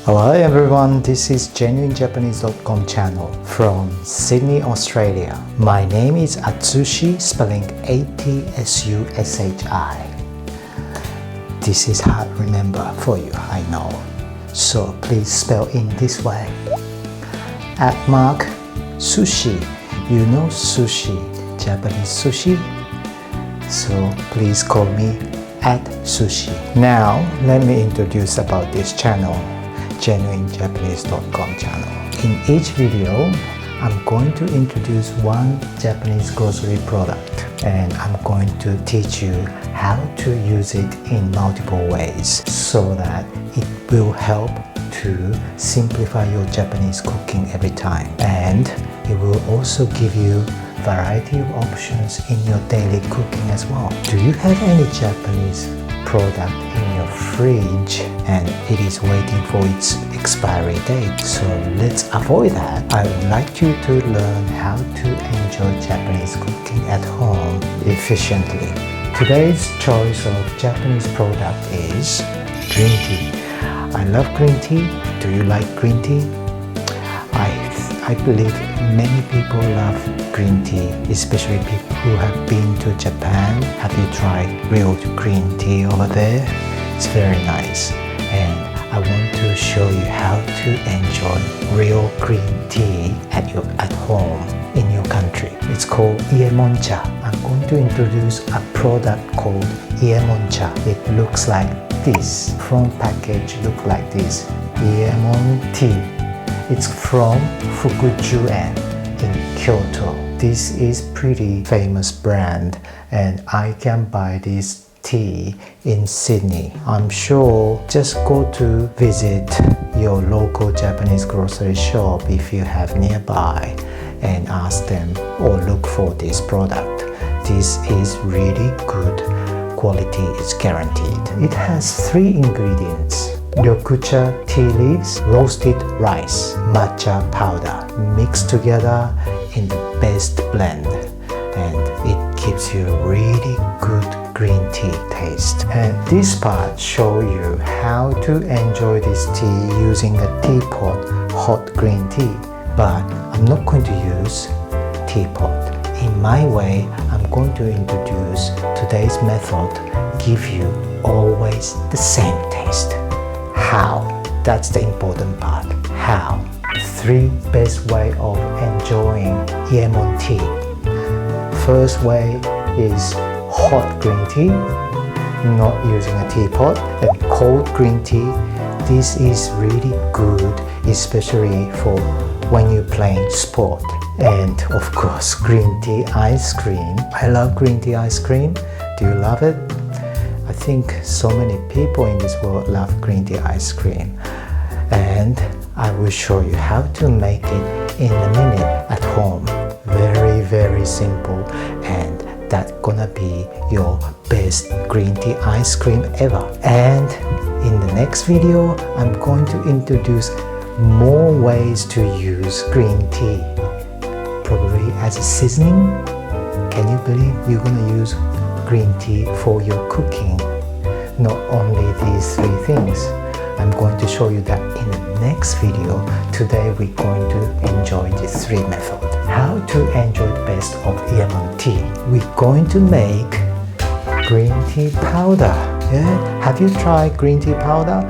Hello everyone, this is genuinejapanese.com channel from Sydney, Australia. My name is Atsushi, spelling A-T-S-U-S-H-I. This is hard to remember for you, I know. So please spell in this way. @ sushi. You know sushi, Japanese sushi? So please call me @sushi. Now let me introduce about this channel, genuinejapanese.com channel. In each video, I'm going to introduce one Japanese grocery product and I'm going to teach you how to use it in multiple ways so that it will help to simplify your Japanese cooking every time, and it will also give you variety of options in your daily cooking as well. Do you have any Japanese product in your fridge and it is waiting for its expiry date? So let's avoid that. I would like you to learn how to enjoy Japanese cooking at home efficiently. Today's choice of Japanese product is green tea. I love green tea. Do you like green tea? I believe many people love green tea, especially people who have been to Japan. Have you tried real green tea over there? It's very nice. And I want to show you how to enjoy real green tea at home in your country. It's called伊右衛門茶. I'm going to introduce a product called伊右衛門茶. It looks like this. Front package look like this.伊右衛門tea. It's from Fukujuen in Kyoto. This is pretty famous brand and I can buy this tea in Sydney. I'm sure just go to visit your local Japanese grocery shop if you have nearby and ask them or look for this product. This is really good. Quality is guaranteed. It has 3 ingredients. Ryokucha tea leaves, roasted rice, matcha powder mixed together in the best blend, and it gives you really good green tea taste. And this part show you how to enjoy this tea using a teapot hot green tea, but I'm not going to use teapot. In my way, I'm going to introduce today's method, give you always the same taste. How? That's the important part. How? 3 best way of enjoying伊右衛門tea. First way is hot green tea, not using a teapot, and cold green tea. This is really good, especially for when you're playing sport. And of course, green tea ice cream. I love green tea ice cream. Do you love it? I think so many people in this world love green tea ice cream, and I will show you how to make it in a minute at home. Very simple, and that's gonna be your best green tea ice cream ever. And in the next video, I'm going to introduce more ways to use green tea, probably as a seasoning. Can you believe you're gonna use green tea for your cooking? Not only these 3 things. I'm going to show you that in the next video. Today we're going to enjoy these 3 methods. How to enjoy the best of伊右衛門tea. We're going to make green tea powder. Yeah? Have you tried green tea powder?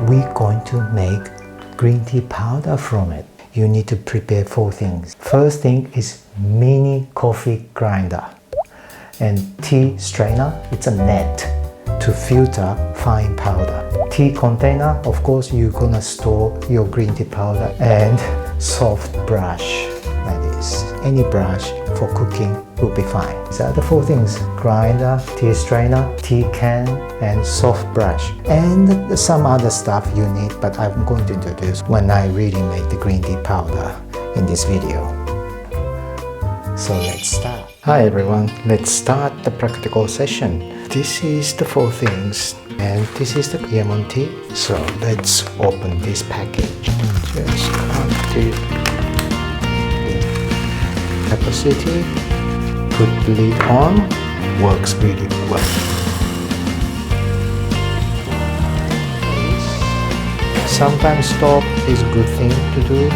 We're going to make green tea powder from it. You need to prepare 4 things. First thing is mini coffee grinder and tea strainer. It's a net to filter fine powder. Tea container, of course you're gonna store your green tea powder, and soft brush like this. Any brush for cooking will be fine. These are the 4 things: grinder, tea strainer, tea can, and soft brush. And some other stuff you need, but I'm going to introduce when I really make the green tea powder in this video. So let's start. Hi everyone, let's start the practical session. This is the 4 things, and this is the伊右衛門tea. So let's open this package. Just cut it in capacity. Put the lid on. Works really well. sometimes stop is a good thing to do,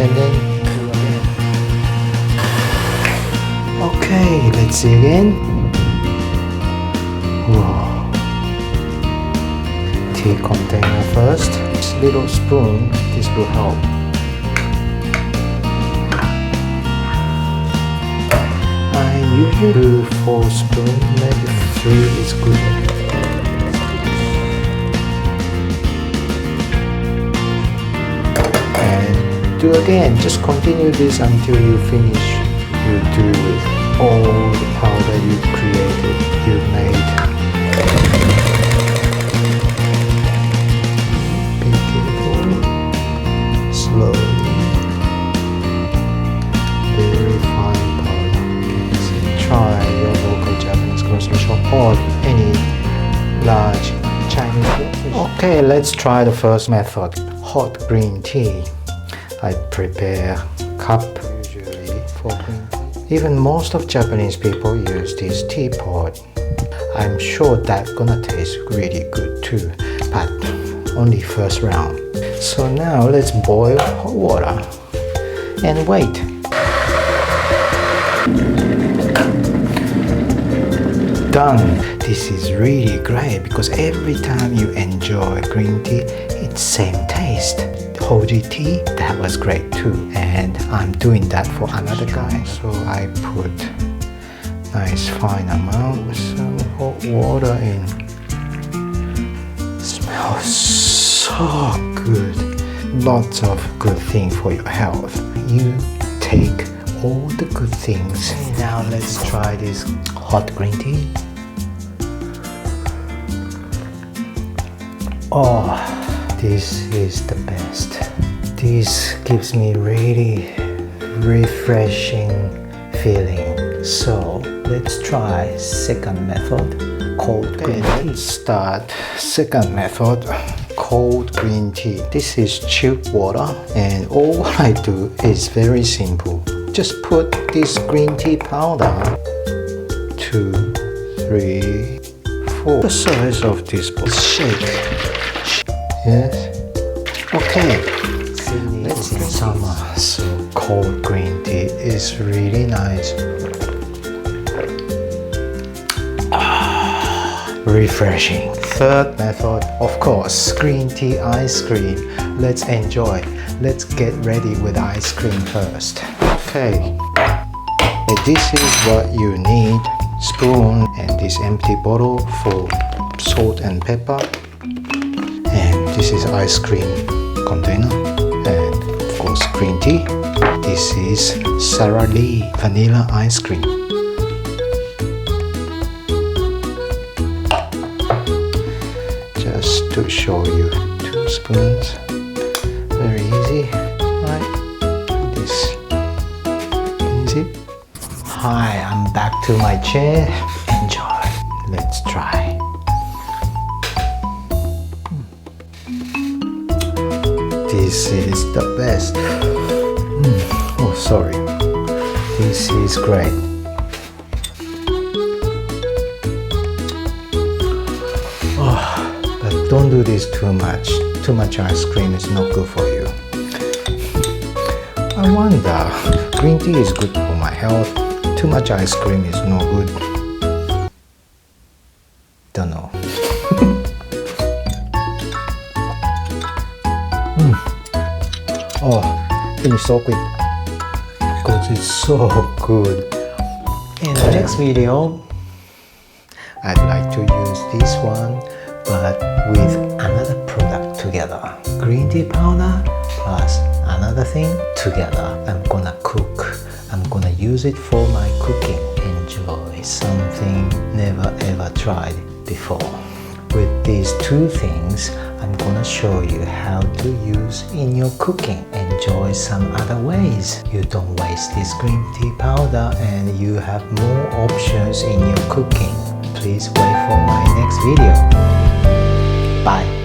and then do again. Okay, let's see again. Whoa. Tea container first. This little spoon, this will help. I usually do 4 spoons, maybe 3 is good. And do again, just continue this until you finish. You do with all the powder you created, you made. Be careful, slowly, very fine powder. Try your local Japanese grocery shop or any large Chinese grocery shop. Okay, let's try the first method, hot green tea. I prepare cup usually for green tea. Even most of Japanese people use this teapot. I'm sure that's gonna taste really good too, but only first round. So now let's boil hot water and wait. Done. This is really great because every time you enjoy green tea, it's same taste. Hoji tea, that was great too, and I'm doing that for another guy, so I put nice fine amount some hot water in. Smells so good. Lots of good things for your health. You take all the good things. Now let's try this hot green tea. Oh, this is the best. This gives me really refreshing feeling. So let's try second method, cold green tea. Let's start second method, cold green tea. This is chilled water, and all I do is very simple. Just put this green tea powder, 2, 3, 4. The size of this bowl. Shake. Yes. Okay. It's in summer, so cold green tea is really nice. Refreshing. Third method, of course, green tea ice cream. Let's enjoy. Let's get ready with ice cream first. Okay. This is what you need. Spoon and this empty bottle for salt and pepper. And this is ice cream container. And of course green tea. This is Sara Lee vanilla ice cream. Just to show you, 2 spoons. Very easy, right? This easy. Hi, I'm back to my chair. Enjoy. Let's try. This is the best. Oh, sorry. This is great. Oh, but don't do this too much. Too much ice cream is not good for you. I wonder, green tea is good for my health. Too much ice cream is no good. Don't know. Oh, finish so quick because it's so good. In the next video, I'd like to use this one but with another product together. Green tea powder plus another thing together. I'm gonna cook. I'm gonna use it for my cooking. Enjoy something never ever tried before. With these 2 things, I'm gonna show you how to use in your cooking. Enjoy some other ways. You don't waste this green tea powder and you have more options in your cooking. Please wait for my next video. Bye.